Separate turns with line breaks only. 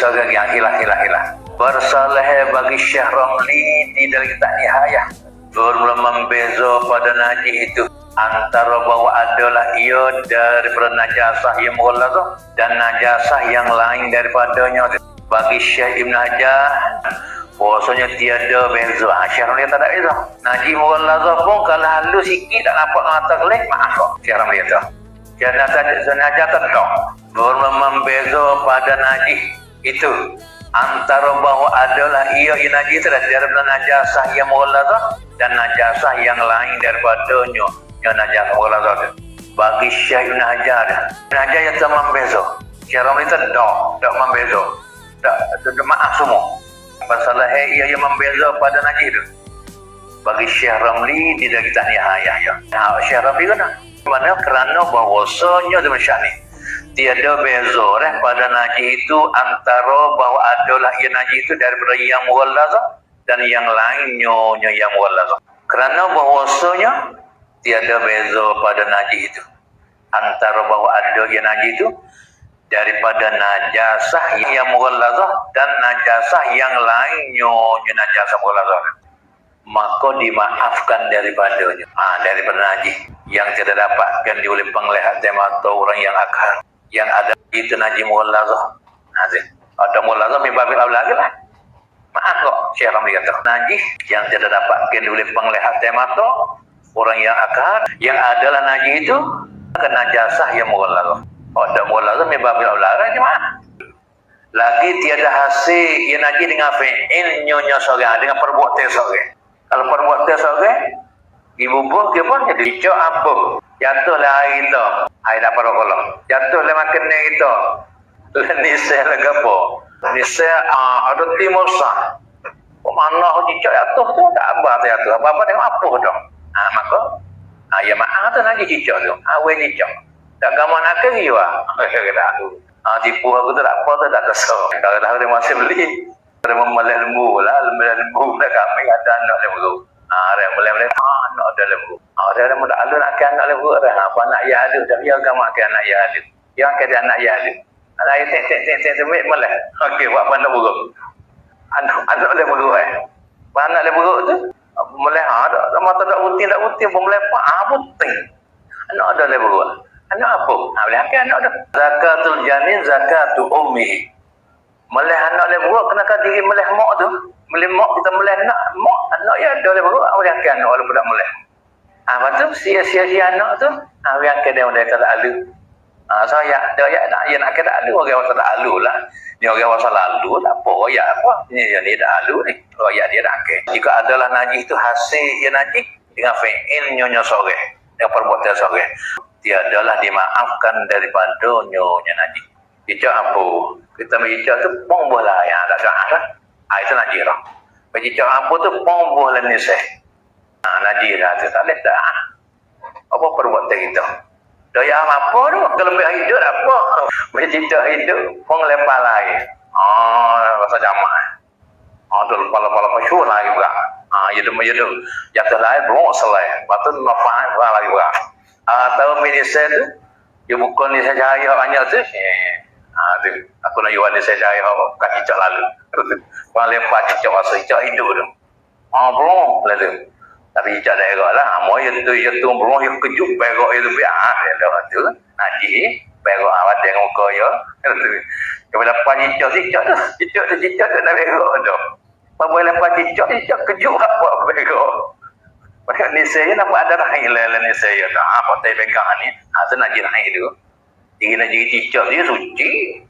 Seorang yang hilah. Bersaleh bagi Syekh Ramli tidak kita nihayah. Bermula membeza pada najis itu antara bahawa adalah ia daripada najasah yang mughalazah dan najasah yang lain daripadanya. Bagi Syekh Ibn Hajar bahasanya tiada beza. Syekh Ramli tak ada beza. Najis mughalazah pun kalau halus sikit tak nampak mata kelih, maaf kok Syekh Ramli itu. Kerana sengaja tak bermula membeza pada najis itu antara bahawa adalah ia najis daripada najasah yang mughalazah dan najasah yang lain daripadanya yang najasah mughalazah. Bagi Syekh Ibn Hajar yang tak membeza. Syekh Ramli tak membeza. Tak maaf semua. Masalah ia yang membeza pada najis itu. Bagi Syekh Ramli tidak kita nihayah ya. Syekh Ramli kan mana kerana bahawasanya demikian ni tiada beza pada najis itu antara bahawa adalah ia najis itu daripada yang mughalazah dan yang lainnya yang mughalazah. Kerana bahawasanya tiada beza pada najis itu antara bahawa ada ia najis itu daripada najasah yang mughalazah dan najasah yang lainnya najasah mughalazah, maka dimaafkan daripadanya. Daripada najis yang tidak dapatkan oleh penglihat mata orang yang akal yang ada itu najis mughalazah. Ada mughalazah min babil aula lah. Maaf kok Syekh Ramli kata najis yang tidak dapatkan oleh penglihat mata orang yang akal yang adalah najis itu akan najasah yang mughalazah. Ada mughalazah min babil aula kan maaf. Lagi tiada hasil yang najis dengan fi'il nyonya seorang dengan perbuatan seorang. Kalau perbuatan seorang dibubuh ke pun jadi cok apa jatuhlah air itu air dapat kolong jatuhlah makan itu nisah lagi apa nisah ada timur sah mana cok jatuh tu tak apa jatuh apa tengok apa dong maka ya maaf tu lagi cicak tu awal cicak tak gaman nak ke jiwa tipu aku tu tak apa tu tak kesal kalau dia masih beli dia memelih lembu lah lembu kami ada anak lembu ada mulai anak ada lembu ada muda alu nak ke anak lembu apa anak ya alu tapi yang kamu ke anak ya alu yang ke anak ya alu anak ya tek semit malah okey buat mana buruk anak lembu anak lembu tu mulai ada mata tak putih boleh putih anak ada lembu anak apa boleh ke anak ada zakatul janin zakatu ummi meleh anak lembu kena diri meleh mak tu meleh mak kita meleh anak ya ada lembu awak kan anak walaupun tak meleh lepas tu sia-sia anak tu awak kan dia tak alu saya nak kena alu orang tak alu lah ni orang wasal lalu tak apa ya apa ni tak alu ni royak dia tak ke jika adalah najis itu hasil yang najis dengan fi'il nyonya sore dengan perbuatan sore tiadalah dimaafkan daripada nyonya najis. Cicak apa? Kita bercicak tu pun boleh yang tak sah. Itu najis lah. Bercicak apa tu pun boleh nisah. Najis lah tu tak boleh tak. Apa perbuatan kita? Daya apa tu? Kalau hidup apa? Bercicak hidup pun lepas lagi. Rasa jamak. Tu pala-pala pasyur lagi pula. Yaitu jatuh lain belum selesai. Lepas tu lepas lagi pula. Atau minisah tu dia bukan nisah cahaya banyak tu. Tu aku nak yuan nisah cahaya bukan cicak lalu. Orang lepas cicak masa cicak hidup tu. Belum lah tu. Tapi cicak daerah lah. Mau yang tu belum yang kejut berak itu biar. Dia tu najis berak awak dengan muka ya. Kalau lepas cicak tu. Cicak tu dah berak tu. Apabila lepas cicak kejut apa berak. Macam nisaya nampak ada rahim lah nisaya tak apa tak pegang ni tu najis rahim tu dia najis cicak dia suci